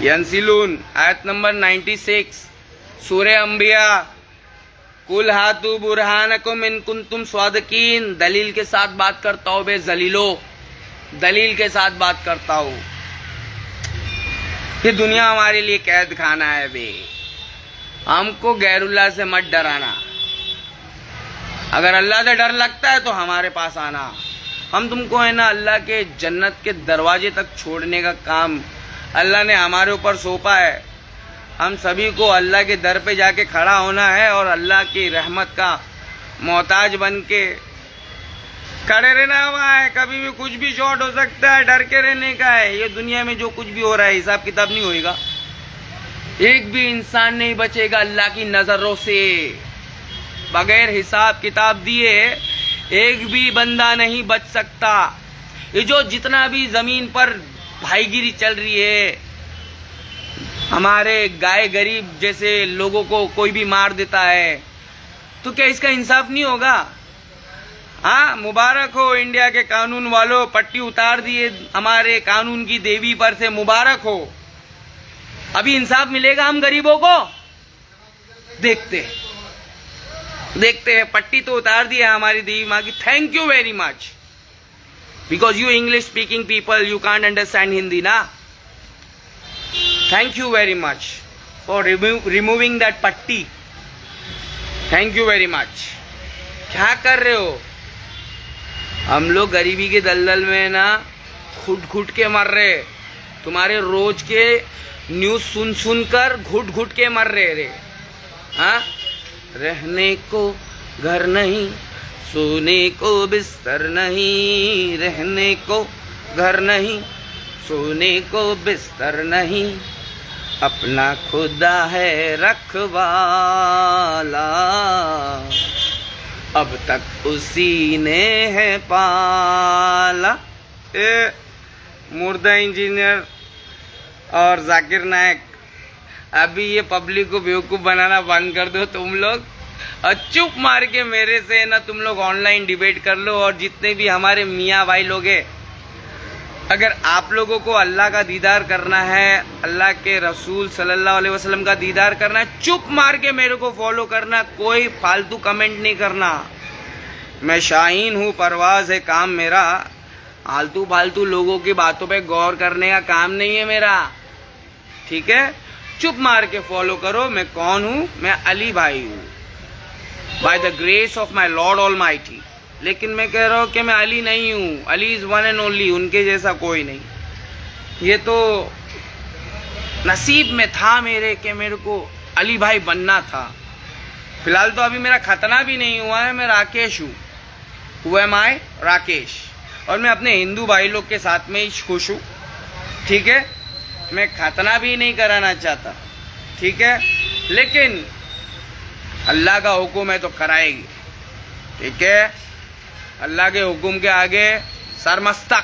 यंसिलून आयत नंबर 96 सूरे अंबिया। कुल हातु बुरहानकुम इन कुंतुम स्वादिकीन। दलील के साथ बात करता हूँ बे जलीलो, दलील के साथ बात करता हूँ। ये दुनिया हमारे लिए कैद खाना है बे। हमको गैरुल्लाह से मत डराना। अगर अल्लाह से डर लगता है तो हमारे पास आना। हम तुमको है ना अल्लाह के जन्नत के दरवाजे तक छोड़ने का काम अल्लाह ने हमारे ऊपर सौंपा है। हम सभी को अल्लाह के दर पे जाके खड़ा होना है और अल्लाह की रहमत का मोहताज बन के खड़े रहना हुआ है। कभी भी कुछ भी शॉर्ट हो सकता है, डर के रहने का है। ये दुनिया में जो कुछ भी हो रहा है हिसाब किताब नहीं होएगा। एक भी इंसान नहीं बचेगा अल्लाह की नजरों से। बगैर हिसाब किताब दिए एक भी बंदा नहीं बच सकता। ये जो जितना भी जमीन पर भाईगिरी चल रही है, हमारे गाय गरीब जैसे लोगों को कोई भी मार देता है, तो क्या इसका इंसाफ नहीं होगा? हाँ, मुबारक हो इंडिया के कानून वालों, पट्टी उतार दिए हमारे कानून की देवी पर से, मुबारक हो। अभी इंसाफ मिलेगा हम गरीबों को? देखते हैं। पट्टी तो उतार दी है हमारी देवी माँ की। Thank you very much, because you English speaking people, you can't understand Hindi ना। Thank you very much for removing that पट्टी। Thank you very much. क्या कर रहे हो? हम लोग गरीबी के दलदल में ना घुट के मर रहे। तुम्हारे रोज के न्यूज सुन कर घुट के मर रहे रे। हाँ, रहने को घर नहीं, सोने को बिस्तर नहीं। रहने को घर नहीं, सोने को बिस्तर नहीं। अपना खुदा है रखवाला, अब तक उसी ने है पाला। मुर्दा इंजीनियर और जाकिर नायक, अभी ये पब्लिक को बेवकूफ़ बनाना बंद कर दो तुम लोग, और चुप मार के मेरे से ना तुम लोग ऑनलाइन डिबेट कर लो। और जितने भी हमारे मियाँ भाई लोग हैं, अगर आप लोगों को अल्लाह का दीदार करना है, अल्लाह के रसूल सल्लल्लाहु अलैहि वसल्लम का दीदार करना है, चुप मार के मेरे को फॉलो करना। कोई फालतू कमेंट नहीं करना। मैं शाहीन हूँ, परवाज़ है काम मेरा। आलतू फालतू लोगों की बातों पे गौर करने का काम नहीं है मेरा, ठीक है? चुप मार के फॉलो करो। मैं कौन हूँ? मैं अली भाई हूँ, by the grace of my lord almighty. लेकिन मैं कह रहा हूँ कि मैं अली नहीं हूँ। Ali is one and only, उनके जैसा कोई नहीं। ये तो नसीब में था मेरे कि मेरे को अली भाई बनना था। फिलहाल तो अभी मेरा खतना भी नहीं हुआ है। मैं राकेश हूँ। हु एम आई? राकेश। और मैं अपने हिंदू भाई लोग के साथ में ही खुश हूँ, ठीक है? मैं खतना भी नहीं कराना चाहता, ठीक है? लेकिन अल्लाह का हुक्म है तो कराएगी, ठीक है? अल्लाह के हुक्म के आगे सर मस्तक,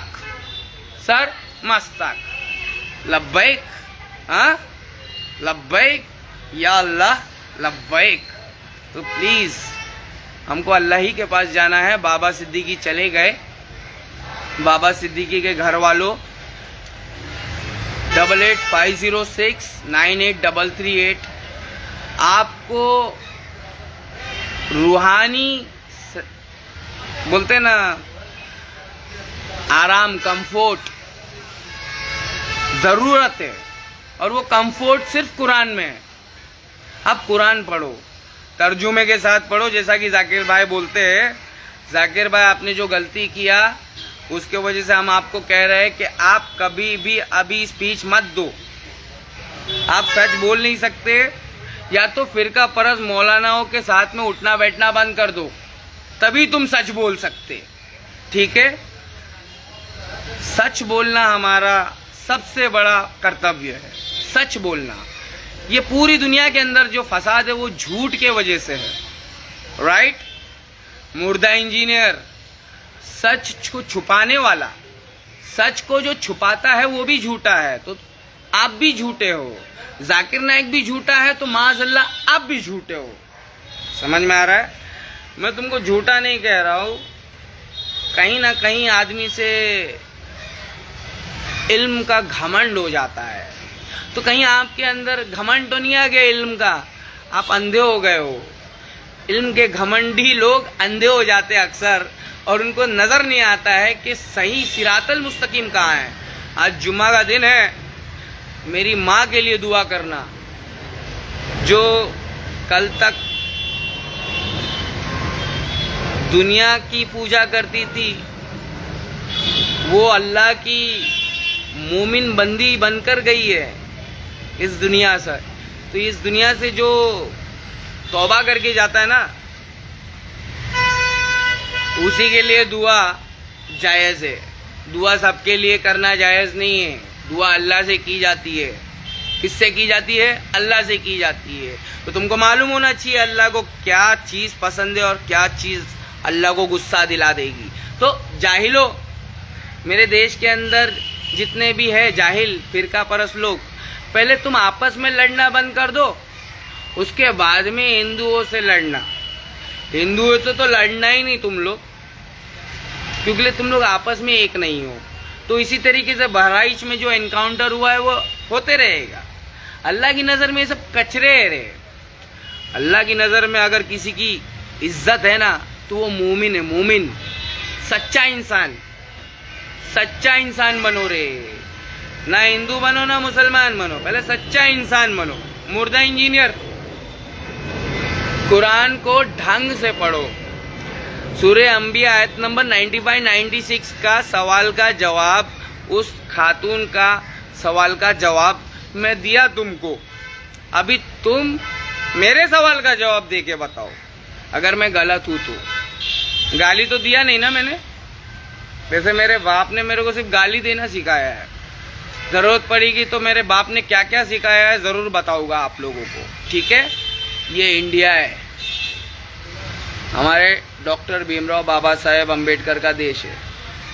सर मस्तक। लब्बैक, हाँ लब्बैक या अल्लाह लब्बैक। तो प्लीज़ हमको अल्लाह ही के पास जाना है। बाबा सिद्दीकी चले गए। बाबा सिद्दीकी के घर वालों 8850698338 आपको रूहानी बोलते ना आराम, कंफर्ट ज़रूरत है। और वो कंफर्ट सिर्फ कुरान में है। आप कुरान पढ़ो, तर्जुमे के साथ पढ़ो, जैसा कि जाकिर भाई बोलते हैं जाकिर भाई आपने जो गलती किया उसके वजह से हम आपको कह रहे हैं कि आप कभी भी अभी स्पीच मत दो। आप सच बोल नहीं सकते, या तो फिरका परस्त मौलानाओं के साथ में उठना बैठना बंद कर दो, तभी तुम सच बोल सकते। ठीक है, सच बोलना हमारा सबसे बड़ा कर्तव्य है। सच बोलना, ये पूरी दुनिया के अंदर जो फसाद है वो झूठ के वजह से है। राइट? मुर्दा इंजीनियर, सच को छुपाने वाला, सच को जो छुपाता है वो भी झूठा है, तो आप भी झूठे हो। जाकिर नाइक भी झूठा है, तो माज़अल्लाह आप भी झूठे हो। समझ में आ रहा है? मैं तुमको झूठा नहीं कह रहा हूं, कहीं ना कहीं आदमी से इल्म का घमंड हो जाता है, तो कहीं आपके अंदर घमंड तो नहीं आ गया इल्म का, आप अंधे हो गए हो। इल्म के घमंडी लोग अंधे हो जाते हैं अक्सर, और उनको नजर नहीं आता है कि सही सिरातल मुस्तकीम कहाँ है। आज जुम्मा का दिन है, मेरी माँ के लिए दुआ करना, जो कल तक दुनिया की पूजा करती थी, वो अल्लाह की मोमिन बंदी बनकर गई है इस दुनिया से। तो इस दुनिया से जो तौबा करके जाता है ना, उसी के लिए दुआ जायज़ है। दुआ सबके लिए करना जायज़ नहीं है। दुआ अल्लाह से की जाती है। किससे की जाती है? अल्लाह से की जाती है। तो तुमको मालूम होना चाहिए अल्लाह को क्या चीज़ पसंद है और क्या चीज़ अल्लाह को गुस्सा दिला देगी। तो जाहिलो, मेरे देश के अंदर जितने भी है जाहिल फिरका परस्त लोग, पहले तुम आपस में लड़ना बंद कर दो, उसके बाद में हिंदुओं से लड़ना। हिंदुओं से तो लड़ना ही नहीं तुम लोग, क्योंकि तुम लोग आपस में एक नहीं हो। तो इसी तरीके से बहराइच में जो एनकाउंटर हुआ है वो होते रहेगा। अल्लाह की नज़र में ये सब कचरे रहे। अल्लाह की नज़र में अगर किसी की इज्जत है ना, तो वो मोमिन है। मोमिन, सच्चा इंसान, सच्चा इंसान बनो रे। ना हिंदू बनो ना मुसलमान बनो, पहले सच्चा इंसान बनो। मुर्दा इंजीनियर, कुरान को ढंग से पढ़ो। सूरह अंबिया आयत नंबर 95-96 का सवाल का जवाब, उस खातून का सवाल का जवाब मैं दिया तुमको। अभी तुम मेरे सवाल का जवाब दे के बताओ अगर मैं गलत हूं तो। गाली तो दिया नहीं ना मैंने। वैसे मेरे बाप ने मेरे को सिर्फ गाली देना सिखाया है। जरूरत पड़ेगी तो मेरे बाप ने क्या क्या सिखाया है जरूर बताऊंगा आप लोगों को। ठीक है? ये इंडिया है, हमारे डॉक्टर भीमराव बाबा साहेब अम्बेडकर का देश है।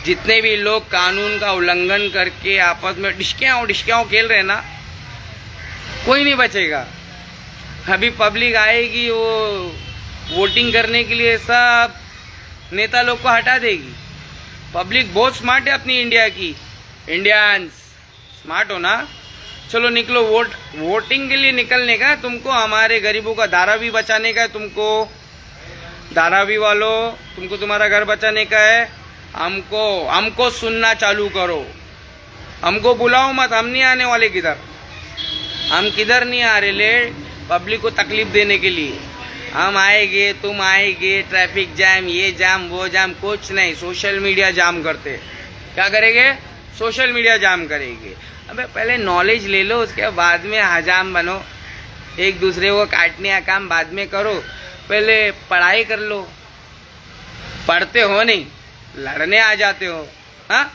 जितने भी लोग कानून का उल्लंघन करके आपस में डिस्कियाँ खेल रहे हैं ना, कोई नहीं बचेगा। अभी पब्लिक आएगी, वो वोटिंग करने के लिए सब नेता लोग को हटा देगी। पब्लिक बहुत स्मार्ट है अपनी इंडिया की। इंडियंस स्मार्ट हो ना? चलो निकलो, वोटिंग के लिए निकलने का तुमको, हमारे गरीबों का धारावी बचाने का है तुमको। धारावी वालों, तुमको तुम्हारा घर बचाने का है। हमको सुनना चालू करो। हमको बुलाओ मत, हम नहीं आने वाले किधर। हम किधर नहीं आ रहे ले पब्लिक को तकलीफ देने के लिए। हम आएंगे, तुम आएंगे, ट्रैफिक जाम, ये जाम वो जाम, कुछ नहीं। सोशल मीडिया जाम करते। क्या करेंगे? सोशल मीडिया जाम करेंगे। अबे पहले नॉलेज ले लो, उसके बाद में हजाम बनो। एक दूसरे को काटने का काम बाद में करो, पहले पढ़ाई कर लो। पढ़ते हो नहीं, लड़ने आ जाते हो। हाँ?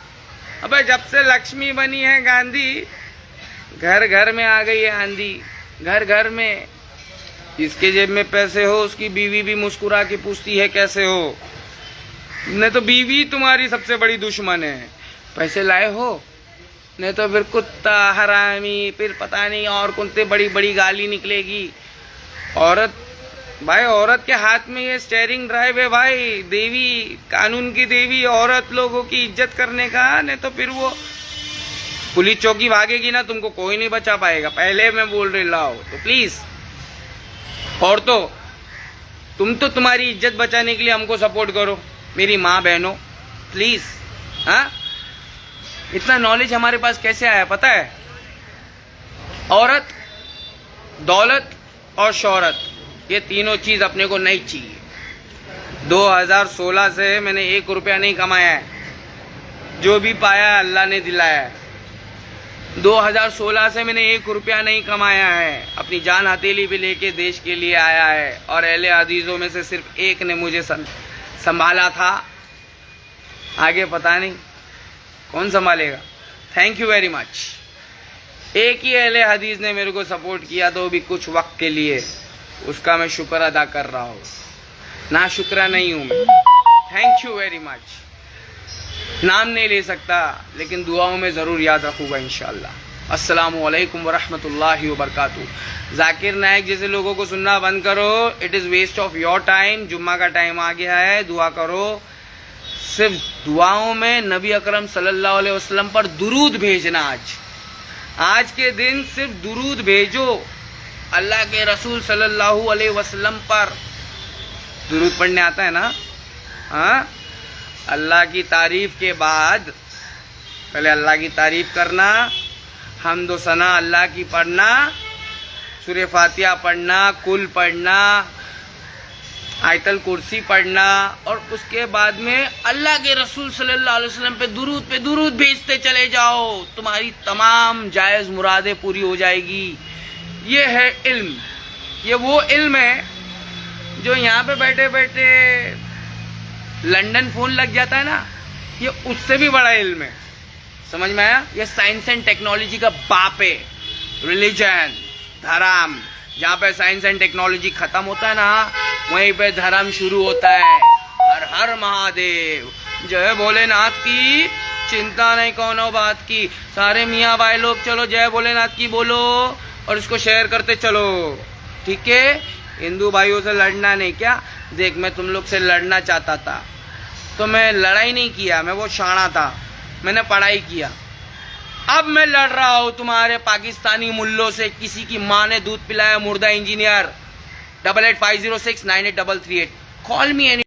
अबे जब से लक्ष्मी बनी है गांधी, घर घर में आ गई है आंधी। घर घर में जिसके जेब में पैसे हो उसकी बीवी भी मुस्कुरा के पूछती है कैसे हो। नहीं तो बीवी तुम्हारी सबसे बड़ी दुश्मन है। पैसे लाए हो, नहीं तो फिर कुत्ता, हरामी, फिर पता नहीं और कौन से बड़ी बड़ी गाली निकलेगी। औरत भाई, औरत के हाथ में ये स्टेयरिंग ड्राइव है भाई। देवी, कानून की देवी औरत लोगों की इज्जत करने का। नहीं तो फिर वो पुलिस चौकी भागेगी ना, तुमको कोई नहीं बचा पाएगा। पहले मैं बोल रही लाओ तो प्लीज। और तो तुम तो तुम्हारी इज्जत बचाने के लिए हमको सपोर्ट करो, मेरी माँ बहनों प्लीज। हाँ? इतना नॉलेज हमारे पास कैसे आया पता है? औरत, दौलत और शोहरत, ये तीनों चीज अपने को नहीं चाहिए। 2016 से मैंने 1 रुपया नहीं कमाया है, जो भी पाया अल्लाह ने दिलाया है। 2016 से मैंने 1 रुपया नहीं कमाया है, अपनी जान हथेली पे लेके देश के लिए आया है, और अहले हदीसों में से सिर्फ एक ने मुझे संभाला था, आगे पता नहीं कौन संभालेगा। Thank you very much. एक ही अहले हदीस ने मेरे को सपोर्ट किया, तो भी कुछ वक्त के लिए, उसका मैं शुक्र अदा कर रहा हूँ, ना शुक्रा नहीं हूँ मैं। Thank you very much. नाम नहीं ले सकता, लेकिन दुआओं में ज़रूर याद रखूँगा इंशाअल्लाह। अस्सलामु अलैकुम वरहमतुल्लाहि वबरकातुहू। जाकिर नायक जैसे लोगों को सुनना बंद करो, it is waste of your time. जुम्मा का टाइम आ गया है, दुआ करो। सिर्फ दुआओं में नबी अकरम सल्लल्लाहु अलैहि वसल्लम पर दुरूद भेजना। आज के दिन सिर्फ दुरूद भेजो अल्लाह के रसूल सल्लल्लाहु अलैहि वसल्लम पर। दुरूद पढ़ने आता है ना? हाँ, अल्लाह की तारीफ के बाद पहले अल्लाह की तारीफ करना, हम्द व सना अल्लाह की पढ़ना, सूरह फातिहा पढ़ना, कुल पढ़ना, आयतल कुर्सी पढ़ना, और उसके बाद में अल्लाह के रसूल सल्लल्लाहु अलैहि वसल्लम पे दुरूद भेजते चले जाओ। तुम्हारी तमाम जायज़ मुरादें पूरी हो जाएगी। ये है इल्म। ये वो इल्म है जो यहाँ पे बैठे बैठे लंदन फ़ोन लग जाता है ना, ये उससे भी बड़ा इल्म है। समझ में आया? ये साइंस एंड टेक्नोलॉजी का बाप है। रिलीजन, धर्म, जहाँ पे साइंस एंड टेक्नोलॉजी खत्म होता है ना, वहीं पे धर्म शुरू होता है। हर हर महादेव। जय भोलेनाथ की, चिंता नहीं कोनो बात की। सारे मियाँ भाई लोग चलो जय भोलेनाथ की बोलो और इसको शेयर करते चलो, ठीक है? हिंदू भाइयों से लड़ना नहीं। क्या देख, मैं तुम लोग से लड़ना चाहता था तो मैं लड़ाई नहीं किया, मैं वो शाना था, मैंने पढ़ाई किया। अब मैं लड़ रहा हूँ तुम्हारे पाकिस्तानी मुल्लों से। किसी की माँ ने दूध पिलाया, मुर्दा इंजीनियर। 8850698338 call me any